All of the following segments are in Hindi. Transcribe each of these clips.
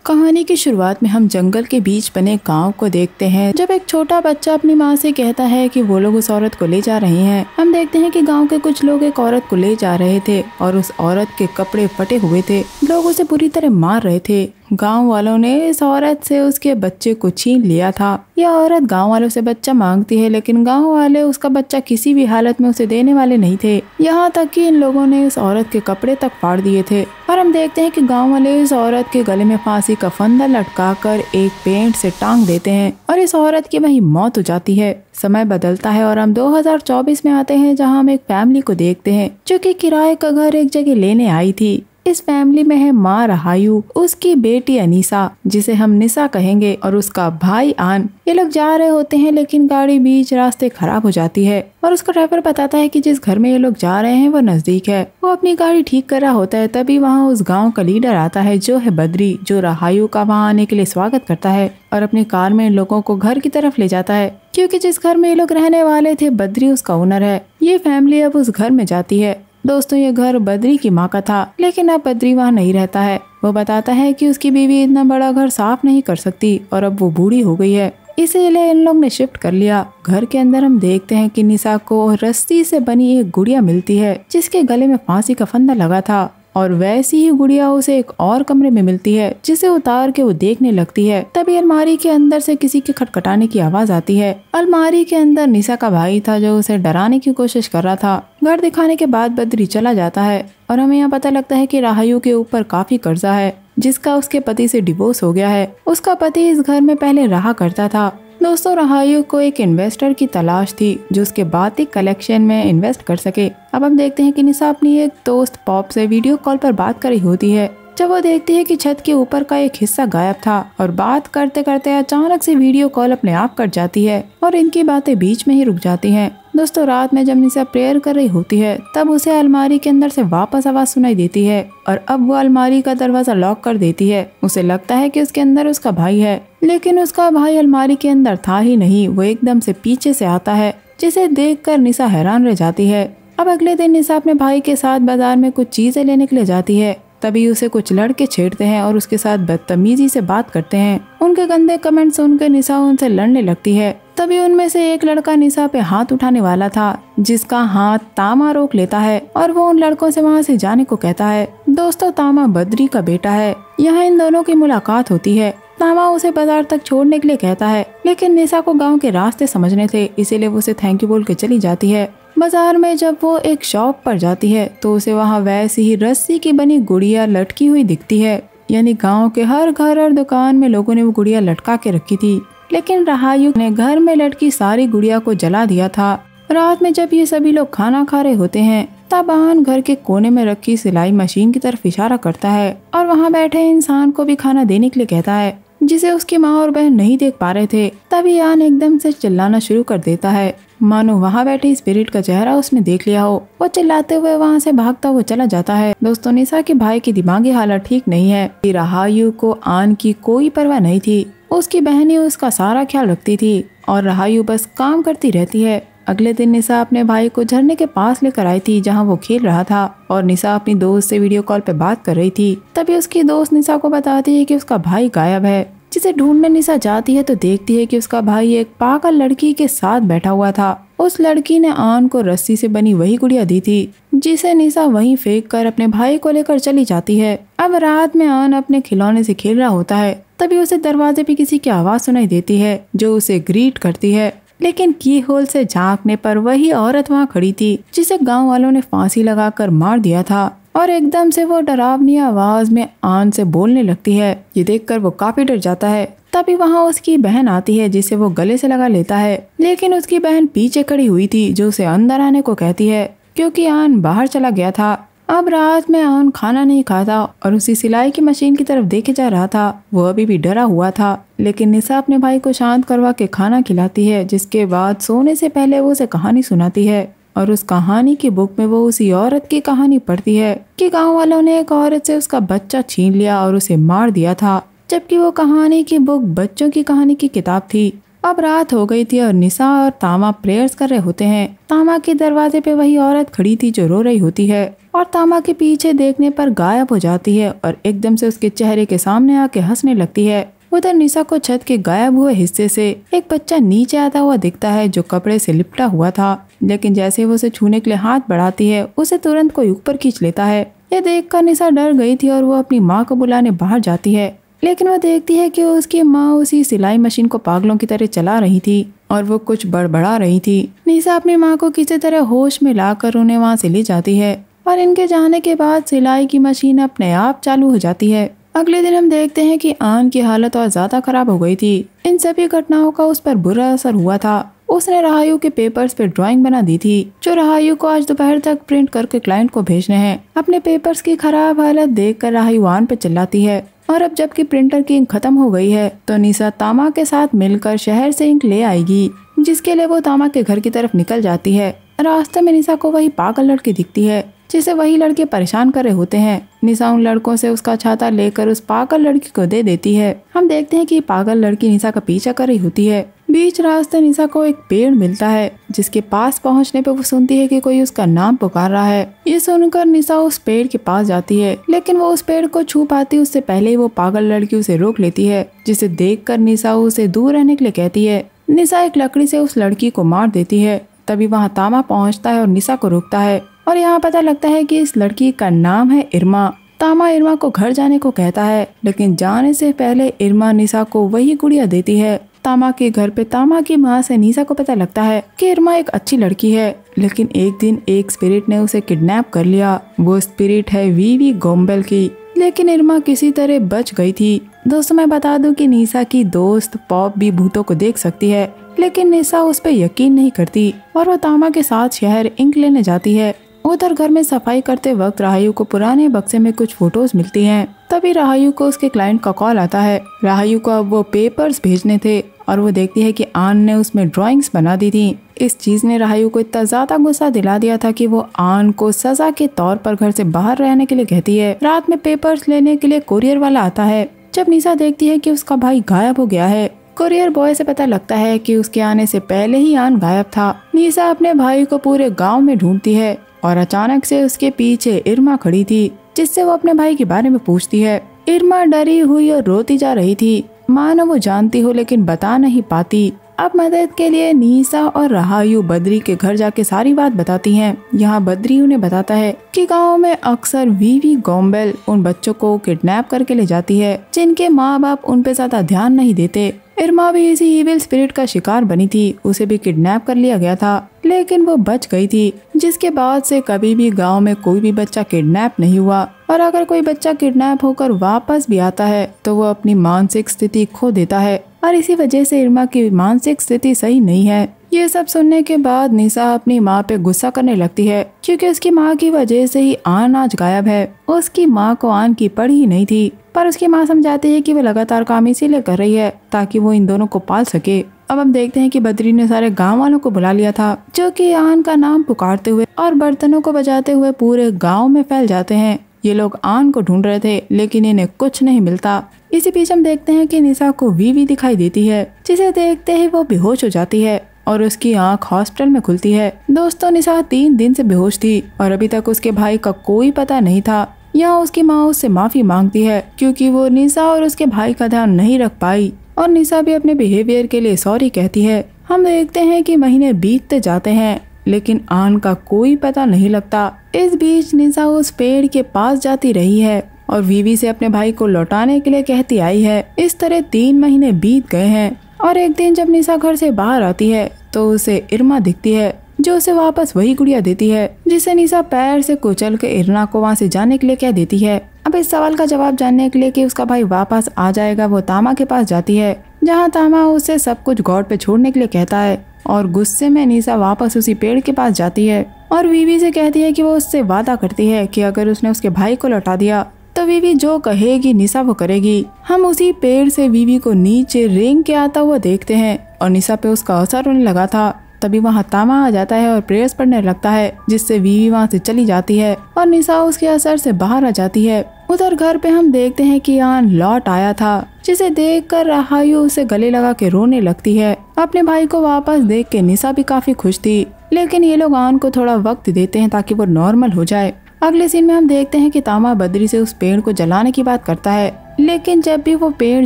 कहानी की शुरुआत में हम जंगल के बीच बने गांव को देखते हैं, जब एक छोटा बच्चा अपनी माँ से कहता है कि वो लोग उस औरत को ले जा रहे हैं। हम देखते हैं कि गांव के कुछ लोग एक औरत को ले जा रहे थे और उस औरत के कपड़े फटे हुए थे। लोग उसे बुरी तरह मार रहे थे। गांव वालों ने इस औरत से उसके बच्चे को छीन लिया था। यह औरत गांव वालों से बच्चा मांगती है, लेकिन गांव वाले उसका बच्चा किसी भी हालत में उसे देने वाले नहीं थे। यहाँ तक कि इन लोगों ने इस औरत के कपड़े तक फाड़ दिए थे। और हम देखते हैं कि गांव वाले इस औरत के गले में फांसी का फंदा लटकाकर एक पेंट से टांग देते हैं और इस औरत की वहीं मौत हो जाती है। समय बदलता है और हम 2024 में आते हैं, जहां हम एक फैमिली को देखते हैं जो कि किराए का घर एक जगह लेने आई थी। इस फैमिली में है माँ रहायू, उसकी बेटी अनीसा, जिसे हम निशा कहेंगे, और उसका भाई आन। ये लोग जा रहे होते हैं, लेकिन गाड़ी बीच रास्ते खराब हो जाती है और उसका ड्राइवर बताता है कि जिस घर में ये लोग जा रहे हैं वो नजदीक है। वो अपनी गाड़ी ठीक कर रहा होता है, तभी वहाँ उस गांव का लीडर आता है जो है बद्री, जो रहायू का वहाँ आने के लिए स्वागत करता है और अपनी कार में इन लोगों को घर की तरफ ले जाता है, क्योंकि जिस घर में ये लोग रहने वाले थे बद्री उसका ओनर है। ये फैमिली अब उस घर में जाती है। दोस्तों, ये घर बद्री की माँ का था, लेकिन अब बद्री वहाँ नहीं रहता है। वो बताता है कि उसकी बीवी इतना बड़ा घर साफ नहीं कर सकती और अब वो बूढ़ी हो गई है, इसीलिए इन लोग ने शिफ्ट कर लिया। घर के अंदर हम देखते हैं कि निशा को रस्सी से बनी एक गुड़िया मिलती है जिसके गले में फांसी का फंदा लगा था, और वैसी ही गुड़िया उसे एक और कमरे में मिलती है, जिसे उतार के वो देखने लगती है। तभी अलमारी के अंदर से किसी के खटखटाने की आवाज आती है। अलमारी के अंदर निशा का भाई था जो उसे डराने की कोशिश कर रहा था। घर दिखाने के बाद बद्री चला जाता है और हमें यहाँ पता लगता है कि राहायू के ऊपर काफी कर्जा है, जिसका उसके पति से डिवोर्स हो गया है। उसका पति इस घर में पहले रहा करता था। दोस्तों, रहायू को एक इन्वेस्टर की तलाश थी जो उसके बातिक कलेक्शन में इन्वेस्ट कर सके। अब हम देखते हैं कि निशा अपनी एक दोस्त पॉप से वीडियो कॉल पर बात कर रही होती है, जब वो देखती है कि छत के ऊपर का एक हिस्सा गायब था और बात करते करते अचानक से वीडियो कॉल अपने आप कट जाती है और इनकी बातें बीच में ही रुक जाती हैं। दोस्तों, रात में जब निशा प्रेयर कर रही होती है तब उसे अलमारी के अंदर से वापस आवाज सुनाई देती है और अब वो अलमारी का दरवाजा लॉक कर देती है। उसे लगता है कि उसके अंदर उसका भाई है, लेकिन उसका भाई अलमारी के अंदर था ही नहीं। वो एकदम से पीछे से आता है, जिसे देखकर निशा हैरान रह जाती है। अब अगले दिन निशा अपने भाई के साथ बाजार में कुछ चीजें लेने के लिए जाती है। तभी उसे कुछ लड़के छेड़ते हैं और उसके साथ बदतमीजी से बात करते हैं। उनके गंदे कमेंट सुनकर निशा उनसे लड़ने लगती है। तभी उनमें से एक लड़का निशा पे हाथ उठाने वाला था, जिसका हाथ तामा रोक लेता है और वो उन लड़कों से वहाँ से जाने को कहता है। दोस्तों, तामा बद्री का बेटा है। यहाँ इन दोनों की मुलाकात होती है। तामा उसे बाजार तक छोड़ने के लिए कहता है, लेकिन निशा को गांव के रास्ते समझने थे, इसीलिए वो उसे थैंक यू बोल के चली जाती है। बाजार में जब वो एक शॉप पर जाती है तो उसे वहाँ वैसी ही रस्सी की बनी गुड़िया लटकी हुई दिखती है। यानी गांव के हर घर और दुकान में लोगों ने वो गुड़िया लटका के रखी थी, लेकिन रहायू ने घर में लटकी सारी गुड़िया को जला दिया था। रात में जब ये सभी लोग खाना खा रहे होते हैं तब आन घर के कोने में रखी सिलाई मशीन की तरफ इशारा करता है और वहाँ बैठे इंसान को भी खाना देने के लिए कहता है, जिसे उसकी माँ और बहन नहीं देख पा रहे थे। तभी आन एकदम से चिल्लाना शुरू कर देता है, मानो वहाँ बैठे स्पिरिट का चेहरा उसने देख लिया हो। वो चिल्लाते हुए वहाँ से भागता हुआ चला जाता है। दोस्तों, निशा के भाई की दिमागी हालत ठीक नहीं है। रहायू को आन की कोई परवाह नहीं थी। उसकी बहनें उसका सारा ख्याल रखती थी और रहायू बस काम करती रहती है। अगले दिन निशा अपने भाई को झरने के पास लेकर आई थी, जहाँ वो खेल रहा था, और निशा अपनी दोस्त से वीडियो कॉल पे बात कर रही थी। तभी उसकी दोस्त निशा को बताती है कि उसका भाई गायब है। जिसे ढूंढने निशा जाती है तो देखती है कि उसका भाई एक पागल लड़की के साथ बैठा हुआ था। उस लड़की ने आन को रस्सी से बनी वही गुड़िया दी थी, जिसे निशा वहीं फेंक कर अपने भाई को लेकर चली जाती है। अब रात में आन अपने खिलौने से खेल रहा होता है, तभी उसे दरवाजे पे किसी की आवाज सुनाई देती है जो उसे ग्रीट करती है, लेकिन की होल से झांकने पर वही औरत वहाँ खड़ी थी जिसे गांव वालों ने फांसी लगाकर मार दिया था। और एकदम से वो डरावनी आवाज में आन से बोलने लगती है। ये देखकर वो काफी डर जाता है। तभी वहाँ उसकी बहन आती है, जिसे वो गले से लगा लेता है, लेकिन उसकी बहन पीछे खड़ी हुई थी जो उसे अंदर आने को कहती है, क्योंकि आन बाहर चला गया था। अब रात में आन खाना नहीं खाता और उसी सिलाई की मशीन की तरफ देखे जा रहा था। वो अभी भी डरा हुआ था, लेकिन निशा अपने भाई को शांत करवा के खाना खिलाती है, जिसके बाद सोने से पहले वो उसे कहानी सुनाती है। और उस कहानी की बुक में वो उसी औरत की कहानी पढ़ती है कि गांव वालों ने एक औरत से उसका बच्चा छीन लिया और उसे मार दिया था, जबकि वो कहानी की बुक बच्चों की कहानी की किताब थी। अब रात हो गई थी और निशा और तामा प्रेयर्स कर रहे होते हैं। तामा के दरवाजे पे वही औरत खड़ी थी जो रो रही होती है और तामा के पीछे देखने पर गायब हो जाती है और एकदम से उसके चेहरे के सामने आके हंसने लगती है। उधर निशा को छत के गायब हुए हिस्से से एक बच्चा नीचे आता हुआ दिखता है जो कपड़े से लिपटा हुआ था, लेकिन जैसे वो उसे छूने के लिए हाथ बढ़ाती है उसे तुरंत कोई ऊपर खींच लेता है। ये देखकर निशा डर गई थी और वो अपनी माँ को बुलाने बाहर जाती है, लेकिन वो देखती है कि उसकी माँ उसी सिलाई मशीन को पागलों की तरह चला रही थी और वो कुछ बड़बड़ा रही थी। निशा अपनी माँ को किसी तरह होश में लाकर उन्हें वहाँ से ले जाती है और इनके जाने के बाद सिलाई की मशीन अपने आप चालू हो जाती है। अगले दिन हम देखते हैं कि आन की हालत और ज्यादा खराब हो गई थी। इन सभी घटनाओं का उस पर बुरा असर हुआ था। उसने राहायु के पेपर्स पे ड्राइंग बना दी थी जो राहायु को आज दोपहर तक प्रिंट करके क्लाइंट को भेजने हैं। अपने पेपर्स की खराब हालत देखकर राहायु आन पे चिल्लाती है और अब जबकि प्रिंटर की इंक खत्म हो गई है तो निशा तामा के साथ मिलकर शहर से इंक ले आएगी, जिसके लिए वो तामा के घर की तरफ निकल जाती है। रास्ते में निशा को वही पागल लड़की दिखती है जिसे वही लड़के परेशान कर रहे होते हैं। निशा उन लड़कों से उसका छाता लेकर उस पागल लड़की को दे देती है। हम देखते हैं कि पागल लड़की निशा का पीछा कर रही होती है। बीच रास्ते निशा को एक पेड़ मिलता है जिसके पास पहुंचने पे वो सुनती है कि कोई उसका नाम पुकार रहा है। ये सुनकर निशा उस पेड़ के पास जाती है, लेकिन वो उस पेड़ को छू पाती उससे पहले ही वो पागल लड़की उसे रोक लेती है, जिसे देखकर निशा उसे दूर रहने के लिए कहती है। निशा एक लकड़ी से उस लड़की को मार देती है। तभी वहाँ तामा पहुँचता है और निशा को रोकता है और यहाँ पता लगता है कि इस लड़की का नाम है इरमा। तामा इरमा को घर जाने को कहता है, लेकिन जाने से पहले इरमा निशा को वही गुड़िया देती है। तामा के घर पे तामा की माँ से निशा को पता लगता है कि इरमा एक अच्छी लड़की है, लेकिन एक दिन एक स्पिरिट ने उसे किडनैप कर लिया। वो स्पिरिट है वीवी गोम्बेल की, लेकिन इरमा किसी तरह बच गई थी। दोस्तों मैं बता दूं कि निशा की दोस्त पॉप भी भूतों को देख सकती है, लेकिन निशा उस पर यकीन नहीं करती और वो तामा के साथ शहर इंक लेने जाती है। उधर घर में सफाई करते वक्त राहायु को पुराने बक्से में कुछ फोटोज मिलती हैं। तभी राहायु को उसके क्लाइंट का कॉल आता है। राहायु को अब वो पेपर्स भेजने थे और वो देखती है कि आन ने उसमें ड्राइंग्स बना दी थी। इस चीज ने राहायु को इतना ज्यादा गुस्सा दिला दिया था कि वो आन को सजा के तौर पर घर से बाहर रहने के लिए कहती है। रात में पेपर्स लेने के लिए कोरियर वाला आता है। जब निशा देखती है कि उसका भाई गायब हो गया है, कोरियर बॉय से पता लगता है कि उसके आने से पहले ही आन गायब था। निशा अपने भाई को पूरे गांव में ढूंढती है और अचानक से उसके पीछे इरमा खड़ी थी, जिससे वो अपने भाई के बारे में पूछती है। इरमा डरी हुई और रोती जा रही थी, मानो वो जानती हो लेकिन बता नहीं पाती। अब मदद के लिए निशा और राहायु बद्री के घर जाके सारी बात बताती हैं। यहाँ बद्री उन्हें बताता है कि गांव में अक्सर वीवी गोम्बेल उन बच्चों को किडनैप करके ले जाती है जिनके माँ बाप उन पे ज्यादा ध्यान नहीं देते। इरमा भी इसी इविल स्पिरिट का शिकार बनी थी। उसे भी किडनैप कर लिया गया था, लेकिन वो बच गई थी, जिसके बाद से कभी भी गांव में कोई भी बच्चा किडनैप नहीं हुआ। और अगर कोई बच्चा किडनैप होकर वापस भी आता है तो वो अपनी मानसिक स्थिति खो देता है और इसी वजह से इरमा की मानसिक स्थिति सही नहीं है। ये सब सुनने के बाद निशा अपनी माँ पे गुस्सा करने लगती है, क्योंकि उसकी माँ की वजह से ही आन आज गायब है। उसकी माँ को आन की पड़ी ही नहीं थी, पर उसकी माँ समझाती है कि वो लगातार काम इसीलिए कर रही है ताकि वो इन दोनों को पाल सके। अब हम देखते हैं कि बद्री ने सारे गांव वालों को बुला लिया था, जो कि आन का नाम पुकारते हुए और बर्तनों को बजाते हुए पूरे गाँव में फैल जाते हैं। ये लोग आन को ढूंढ रहे थे, लेकिन इन्हें कुछ नहीं मिलता। इसी बीच हम देखते हैं कि निशा को वीवी दिखाई देती है, जिसे देखते ही वो बेहोश हो जाती है और उसकी आंख हॉस्पिटल में खुलती है। दोस्तों निशा 3 दिन से बेहोश थी और अभी तक उसके भाई का कोई पता नहीं था। यहाँ उसकी माँ उससे माफी मांगती है क्योंकि वो निशा और उसके भाई का ध्यान नहीं रख पाई, और निशा भी अपने बिहेवियर के लिए सॉरी कहती है। हम देखते हैं कि महीने बीतते जाते हैं, लेकिन आन का कोई पता नहीं लगता। इस बीच निशा उस पेड़ के पास जाती रही है और वीवी से अपने भाई को लौटाने के लिए कहती आई है। इस तरह 3 महीने बीत गए हैं और एक दिन जब निशा घर से बाहर आती है तो उसे इरमा दिखती है, जो उसे वापस वही गुड़िया देती है, जिसे निशा पैर से कुचल के इरमा को वहाँ से जाने के लिए कह देती है। अब इस सवाल का जवाब जानने के लिए कि उसका भाई वापस आ जाएगा, वो तामा के पास जाती है, जहाँ तामा उसे सब कुछ गॉड पे छोड़ने के लिए कहता है। और गुस्से में निशा वापस उसी पेड़ के पास जाती है और वीवी से कहती है कि वो उससे वादा करती है कि अगर उसने उसके भाई को लौटा दिया तो वीवी जो कहेगी निशा वो करेगी। हम उसी पेड़ से वीवी को नीचे रेंग के आता हुआ देखते हैं और निशा पे उसका असर होने लगा था। तभी वहाँ तामा आ जाता है और प्रेयर्स पढ़ने लगता है, जिससे वीवी वहाँ से चली जाती है और निशा उसके असर से बाहर आ जाती है। उधर घर पे हम देखते हैं कि आन लौट आया था, जिसे देखकर राहायु उसे गले लगा के रोने लगती है। अपने भाई को वापस देख के निशा भी काफी खुश थी, लेकिन ये लोग आन को थोड़ा वक्त देते हैं ताकि वो नॉर्मल हो जाए। अगले सीन में हम देखते हैं कि तामा बद्री से उस पेड़ को जलाने की बात करता है, लेकिन जब भी वो पेड़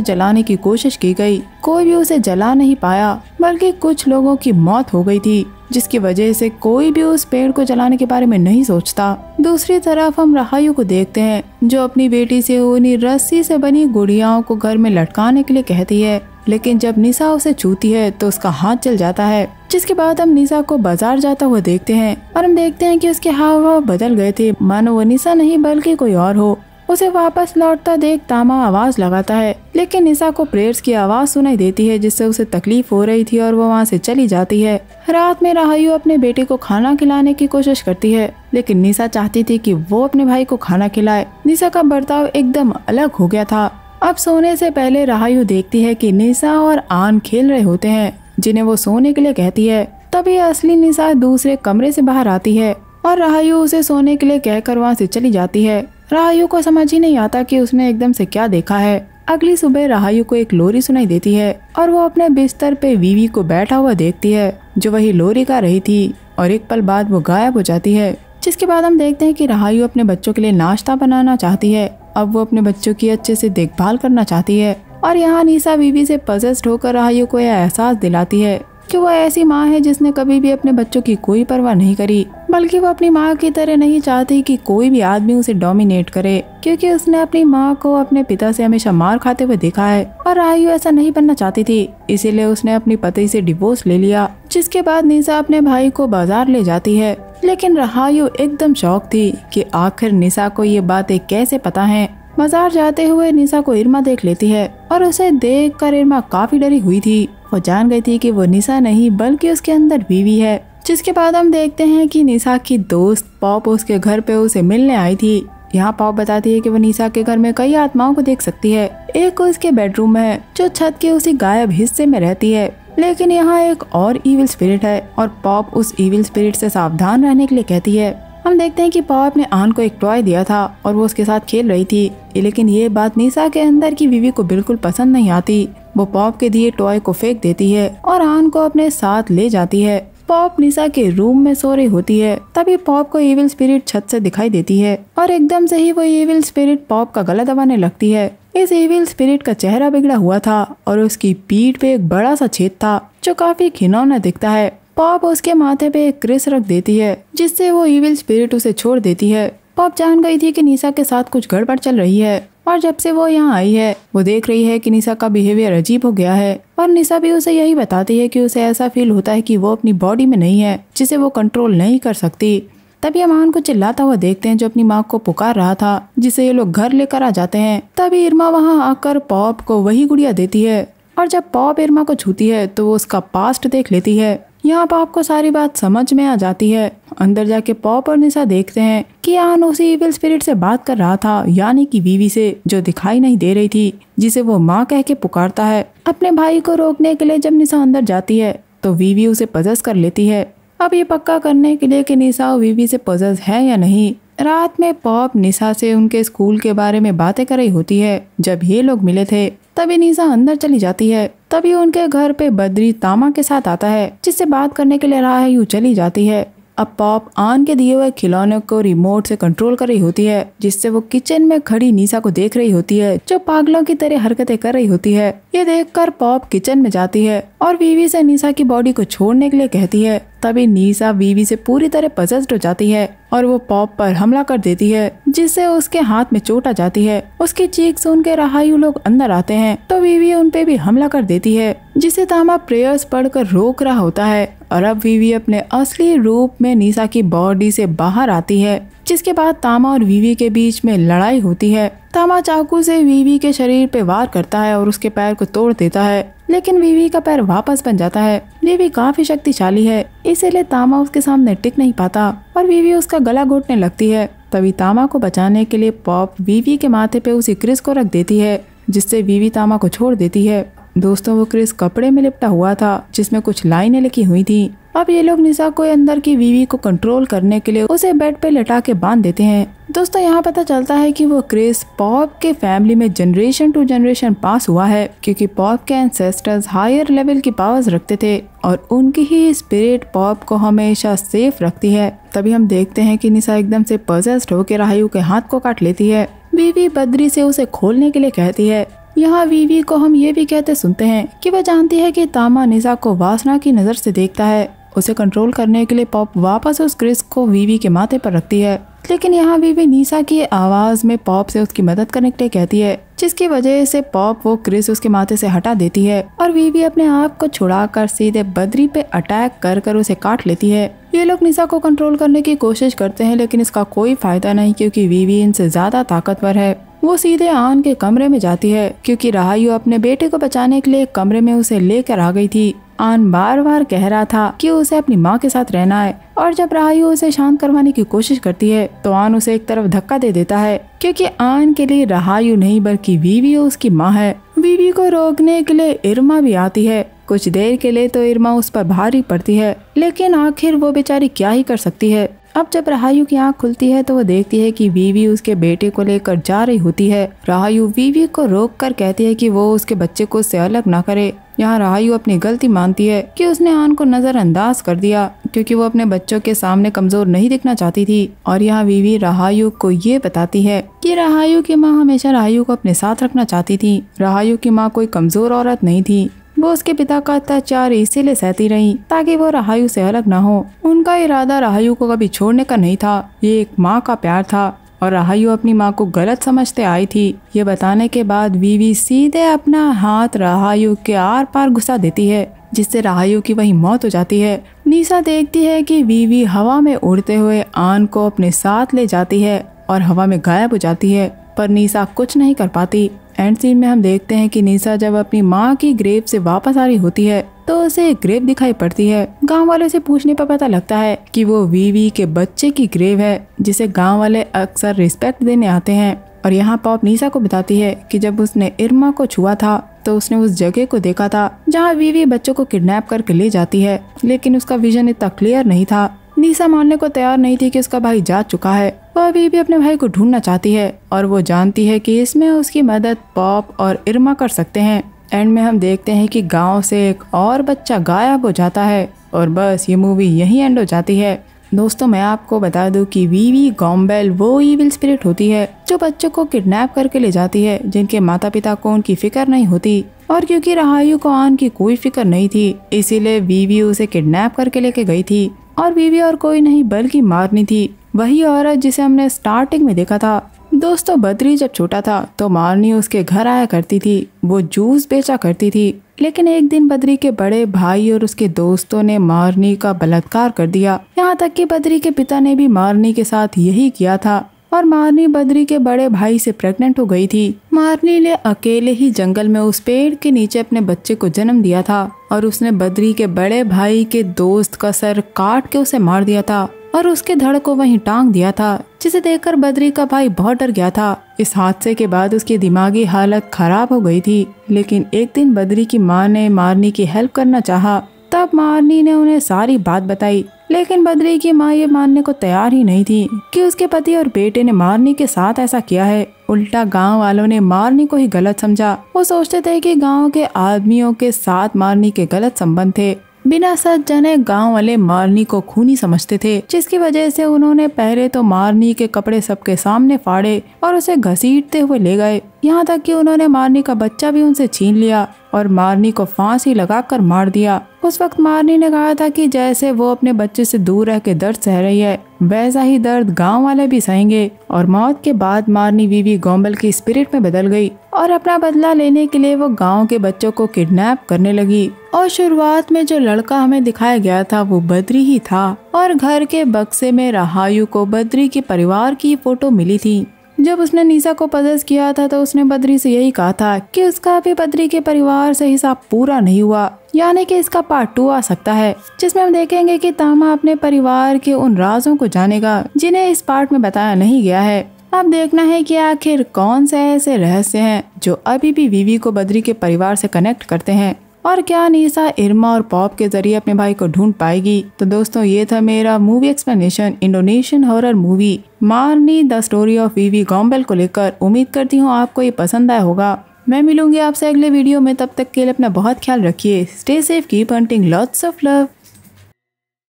जलाने की कोशिश की गई, कोई भी उसे जला नहीं पाया, बल्कि कुछ लोगों की मौत हो गई थी, जिसकी वजह से कोई भी उस पेड़ को जलाने के बारे में नहीं सोचता। दूसरी तरफ हम राहायु को देखते हैं, जो अपनी बेटी से उन्हीं रस्सी से बनी गुड़ियाओं को घर में लटकाने के लिए कहती है, लेकिन जब निशा उसे छूती है तो उसका हाथ जल जाता है। जिसके बाद हम निशा को बाजार जाता हुआ देखते हैं और हम देखते हैं कि उसके हाव भाव बदल गए थे, मानो वो निशा नहीं बल्कि कोई और हो। उसे वापस लौटता देख तामा आवाज लगाता है, लेकिन निशा को प्रेयर्स की आवाज सुनाई देती है, जिससे उसे तकलीफ हो रही थी और वो वहाँ से चली जाती है। रात में राहायु अपने बेटे को खाना खिलाने की कोशिश करती है, लेकिन निशा चाहती थी कि वो अपने भाई को खाना खिलाए। निशा का बर्ताव एकदम अलग हो गया था। अब सोने से पहले राहायु देखती है कि निशा और आन खेल रहे होते हैं, जिन्हें वो सोने के लिए कहती है। तभी असली निशा दूसरे कमरे से बाहर आती है और राहायु उसे सोने के लिए कहकर वहाँ से चली जाती है। राहायु को समझ ही नहीं आता कि उसने एकदम से क्या देखा है। अगली सुबह राहायु को एक लोरी सुनाई देती है और वो अपने बिस्तर पे वीवी को बैठा हुआ देखती है, जो वही लोरी गा रही थी, और एक पल बाद वो गायब हो जाती है। जिसके बाद हम देखते हैं कि राहायु अपने बच्चों के लिए नाश्ता बनाना चाहती है। अब वो अपने बच्चों की अच्छे से देखभाल करना चाहती है, और यहाँ निशा वीवी से पजेस्ड होकर राहायु को यह एहसास दिलाती है कि वो ऐसी माँ है जिसने कभी भी अपने बच्चों की कोई परवाह नहीं करी, बल्कि वो अपनी माँ की तरह नहीं चाहती कि कोई भी आदमी उसे डोमिनेट करे, क्योंकि उसने अपनी माँ को अपने पिता से हमेशा मार खाते हुए देखा है और राहायु ऐसा नहीं बनना चाहती थी। इसीलिए उसने अपनी पति से डिवोर्स ले लिया। जिसके बाद निशा अपने भाई को बाजार ले जाती है, लेकिन राहायु एकदम शौक थी कि आखिर निशा को ये बातें कैसे पता है। बाजार जाते हुए निशा को इरमा देख लेती है और उसे देखकर इरमा काफी डरी हुई थी। वो जान गई थी कि वो निशा नहीं बल्कि उसके अंदर वीवी है। जिसके बाद हम देखते हैं कि निशा की दोस्त पॉप उसके घर पे उसे मिलने आई थी। यहाँ पॉप बताती है कि वो निशा के घर में कई आत्माओं को देख सकती है। एक उसके बेडरूम में है, जो छत के उसी गायब हिस्से में रहती है, लेकिन यहाँ एक और इविल स्पिरिट है और पॉप उस इविल स्पिरिट से सावधान रहने के लिए कहती है। हम देखते हैं कि पॉप ने आन को एक टॉय दिया था और वो उसके साथ खेल रही थी, लेकिन ये बात निशा के अंदर की वीवी को बिल्कुल पसंद नहीं आती। वो पॉप के दिए टॉय को फेंक देती है और आन को अपने साथ ले जाती है। पॉप निशा के रूम में सो रही होती है। तभी पॉप को इविल स्पिरिट छत से दिखाई देती है और एकदम से ही वो इविल स्पिरिट पॉप का गला दबाने लगती है। इस इविल स्पिरिट का चेहरा बिगड़ा हुआ था और उसकी पीठ पे एक बड़ा सा छेद था, जो काफी घिनौना दिखता है। पॉप उसके माथे पे एक क्रिस रख देती है, जिससे वो इविल स्पिरिट उसे छोड़ देती है। पॉप जान गई थी कि निशा के साथ कुछ गड़बड़ चल रही है, और जब से वो यहाँ आई है वो देख रही है कि निशा का बिहेवियर अजीब हो गया है। और निशा भी उसे यही बताती है कि उसे ऐसा फील होता है कि वो अपनी बॉडी में नहीं है, जिसे वो कंट्रोल नहीं कर सकती। तभी अमान को चिल्लाता हुआ देखते हैं, जो अपनी माँ को पुकार रहा था, जिसे ये लोग घर लेकर आ जाते हैं। तभी इरमा वहाँ आकर पॉप को वही गुड़िया देती है, और जब पॉप इरमा को छूती है तो वो उसका पास्ट देख लेती है। यहाँ पॉप को सारी बात समझ में आ जाती है। अंदर जाके पॉप और निशा देखते हैं कि आन उसी इविल स्पिरिट से बात कर रहा था, यानी कि वीवी से, जो दिखाई नहीं दे रही थी, जिसे वो माँ कह के पुकारता है। अपने भाई को रोकने के लिए जब निशा अंदर जाती है तो वीवी उसे पजेस कर लेती है। अब ये पक्का करने के लिए कि निशा वीवी से पजेस है या नहीं, रात में पॉप निशा से उनके स्कूल के बारे में बातें कर रही होती है। जब ये लोग मिले थे तभी निशा अंदर चली जाती है। तभी उनके घर पे बद्री तामा के साथ आता है, जिससे बात करने के लिए राहायु चली जाती है। अब पॉप आन के दिए हुए खिलौने को रिमोट से कंट्रोल कर रही होती है, जिससे वो किचन में खड़ी निशा को देख रही होती है, जो पागलों की तरह हरकतें कर रही होती है। ये देखकर पॉप किचन में जाती है और वीवी से निशा की बॉडी को छोड़ने के लिए कहती है। तभी निशा वीवी से पूरी तरह पजेस्ड हो जाती है और वो पॉप पर हमला कर देती है, जिससे उसके हाथ में चोट आ जाती है। उसकी चीख सुन के राहायु लोग अंदर आते हैं तो वीवी उन पे भी हमला कर देती है, जिसे तामा प्रेयर्स पढ़कर रोक रहा होता है। और अब वीवी अपने असली रूप में निशा की बॉडी से बाहर आती है, जिसके बाद तामा और वीवी के बीच में लड़ाई होती है। तामा चाकू से वीवी के शरीर पे वार करता है और उसके पैर को तोड़ देता है, लेकिन वीवी का पैर वापस बन जाता है। वीवी काफी शक्तिशाली है, इसीलिए तामा उसके सामने टिक नहीं पाता और वीवी उसका गला घोटने लगती है। तभी तामा को बचाने के लिए पॉप वीवी के माथे पे उसी क्रिस को रख देती है, जिससे वीवी तामा को छोड़ देती है। दोस्तों, वो क्रिस कपड़े में लिपटा हुआ था, जिसमें कुछ लाइनें लिखी हुई थी। अब ये लोग निशा को अंदर की वीवी को कंट्रोल करने के लिए उसे बेड पे लटा के बांध देते हैं। दोस्तों यहाँ पता चलता है कि वो क्रिस पॉप के फैमिली में जनरेशन टू जनरेशन पास हुआ है, क्योंकि पॉप के एंसेस्टर्स हायर लेवल की पावर्स रखते थे और उनकी ही स्पिरिट पॉप को हमेशा सेफ रखती है। तभी हम देखते हैं कि निशा एकदम से पजेस्ड होकर राहायु के हाथ को काट लेती है। वीवी बद्री से उसे खोलने के लिए कहती है। यहाँ वीवी को हम ये भी कहते सुनते हैं कि वह जानती है कि तामा निशा को वासना की नजर से देखता है। उसे कंट्रोल करने के लिए पॉप वापस उस क्रिस को वीवी के माथे पर रखती है, लेकिन यहाँ वीवी निशा की आवाज में पॉप से उसकी मदद करने के लिए कहती है, जिसकी वजह से पॉप वो क्रिस उसके माथे से हटा देती है और वीवी अपने आप को छुड़ाकर सीधे बद्री पे अटैक कर उसे काट लेती है। ये लोग निशा को कंट्रोल करने की कोशिश करते हैं, लेकिन इसका कोई फायदा नहीं, क्योंकि वीवी इनसे ज्यादा ताकतवर है। वो सीधे आन के कमरे में जाती है, क्योंकि राहायु अपने बेटे को बचाने के लिए कमरे में उसे लेकर आ गई थी। आन बार बार कह रहा था कि उसे अपनी माँ के साथ रहना है, और जब राहायु उसे शांत करवाने की कोशिश करती है तो आन उसे एक तरफ धक्का दे देता है, क्योंकि आन के लिए राहायु नहीं बल्कि वीवी उसकी माँ है। वीवी को रोकने के लिए इरमा भी आती है। कुछ देर के लिए तो इरमा उस पर भारी पड़ती है, लेकिन आखिर वो बेचारी क्या ही कर सकती है। अब जब राहायु की आँख खुलती है तो वो देखती है कि वीवी उसके बेटे को लेकर जा रही होती है। राहायु वीवी को रोककर कहती है कि वो उसके बच्चे को उससे अलग ना करे। यहाँ राहायु अपनी गलती मानती है कि उसने आन को नजरअंदाज कर दिया, क्योंकि वो अपने बच्चों के सामने कमजोर नहीं दिखना चाहती थी। और यहाँ वीवी राहायु को ये बताती है कि राहायु की माँ हमेशा राहायु को अपने साथ रखना चाहती थी। राहायु की माँ कोई कमजोर औरत नहीं थी, वो उसके पिता का अत्याचार इसीलिए सहती रही ताकि वो राहायु से अलग ना हो। उनका इरादा राहायु को कभी छोड़ने का नहीं था, ये एक माँ का प्यार था और राहायु अपनी माँ को गलत समझते आई थी। ये बताने के बाद वीवी सीधे अपना हाथ राहायु के आर पार घुसा देती है, जिससे राहायु की वही मौत हो जाती है। निशा देखती है कि वीवी हवा में उड़ते हुए आन को अपने साथ ले जाती है और हवा में गायब हो जाती है, पर निशा कुछ नहीं कर पाती। एंड सीन में हम देखते हैं कि निशा जब अपनी माँ की ग्रेव से वापस आ रही होती है तो उसे एक ग्रेव दिखाई पड़ती है। गांव वालों से पूछने पर पता लगता है कि वो वीवी के बच्चे की ग्रेव है, जिसे गांव वाले अक्सर रिस्पेक्ट देने आते हैं। और यहाँ पॉप निशा को बताती है कि जब उसने इरमा को छुआ था तो उसने उस जगह को देखा था जहाँ वीवी बच्चों को किडनैप करके ले जाती है, लेकिन उसका विजन इतना क्लियर नहीं था। निशा मानने को तैयार नहीं थी कि उसका भाई जा चुका है। वह अभी भी अपने भाई को ढूंढना चाहती है और वो जानती है कि इसमें उसकी मदद पॉप और इरमा कर सकते हैं। एंड में हम देखते हैं कि गांव से एक और बच्चा गायब हो जाता है और बस ये मूवी यहीं एंड हो जाती है। दोस्तों मैं आपको बता दूं कि वीवी गॉम्बेल वो इविल स्पिरिट होती है जो बच्चों को किडनैप करके ले जाती है, जिनके माता पिता को उनकी फिक्र नहीं होती। और क्योंकि राहायु को आन की कोई फिक्र नहीं थी, इसीलिए वीवी उसे किडनैप करके लेके गई थी। और वीवी और कोई नहीं बल्कि मारनी थी, वही औरत जिसे हमने स्टार्टिंग में देखा था। दोस्तों बद्री जब छोटा था तो मारनी उसके घर आया करती थी, वो जूस बेचा करती थी। लेकिन एक दिन बद्री के बड़े भाई और उसके दोस्तों ने मारनी का बलात्कार कर दिया। यहाँ तक कि बद्री के पिता ने भी मारनी के साथ यही किया था और मारनी बद्री के बड़े भाई से प्रेग्नेंट हो गई थी। मारनी ने अकेले ही जंगल में उस पेड़ के नीचे अपने बच्चे को जन्म दिया था और उसने बद्री के बड़े भाई के दोस्त का सर काट के उसे मार दिया था और उसके धड़ को वहीं टांग दिया था, जिसे देखकर बद्री का भाई बहुत डर गया था। इस हादसे के बाद उसकी दिमागी हालत खराब हो गई थी। लेकिन एक दिन बद्री की माँ ने मारनी की हेल्प करना चाहा, तब मारनी ने उन्हें सारी बात बताई। लेकिन बद्री की माँ ये मानने को तैयार ही नहीं थी कि उसके पति और बेटे ने मारनी के साथ ऐसा किया है। उल्टा गांव वालों ने मारनी को ही गलत समझा। वो सोचते थे कि गांव के आदमियों के साथ मारनी के गलत संबंध थे। बिना सच जाने गांव वाले मारनी को खूनी समझते थे, जिसकी वजह से उन्होंने पहले तो मारनी के कपड़े सबके सामने फाड़े और उसे घसीटते हुए ले गए। यहाँ तक कि उन्होंने मारनी का बच्चा भी उनसे छीन लिया और मारनी को फांसी लगाकर मार दिया। उस वक्त मारनी ने कहा था कि जैसे वो अपने बच्चे से दूर रह के दर्द सह रही है, वैसा ही दर्द गांव वाले भी सहेंगे। और मौत के बाद मारनी वीवी गॉम्बल की स्पिरिट में बदल गई और अपना बदला लेने के लिए वो गांव के बच्चों को किडनैप करने लगी। और शुरुआत में जो लड़का हमें दिखाया गया था वो बद्री ही था और घर के बक्से में राहायु को बद्री के परिवार की फोटो मिली थी। जब उसने निशा को पजेस किया था तो उसने बद्री से यही कहा था कि उसका भी बद्री के परिवार से हिसाब पूरा नहीं हुआ, यानी कि इसका पार्ट 2 आ सकता है, जिसमें हम देखेंगे कि तामा अपने परिवार के उन राजों को जानेगा जिन्हें इस पार्ट में बताया नहीं गया है। अब देखना है कि आखिर कौन से ऐसे रहस्य हैं जो अभी भी वीवी को बद्री के परिवार से कनेक्ट करते हैं। और क्या निशा इरमा और पॉप के जरिए अपने भाई को ढूंढ पाएगी। तो दोस्तों ये था मेरा movie explanation Indonesian horror movie Marni the story of Wewe Gombel को लेकर। उम्मीद करती हूँ आपको ये पसंद आया होगा। मैं मिलूंगी आपसे अगले वीडियो में, तब तक के लिए अपना बहुत ख्याल रखिए। Stay safe, keep hunting, lots of love.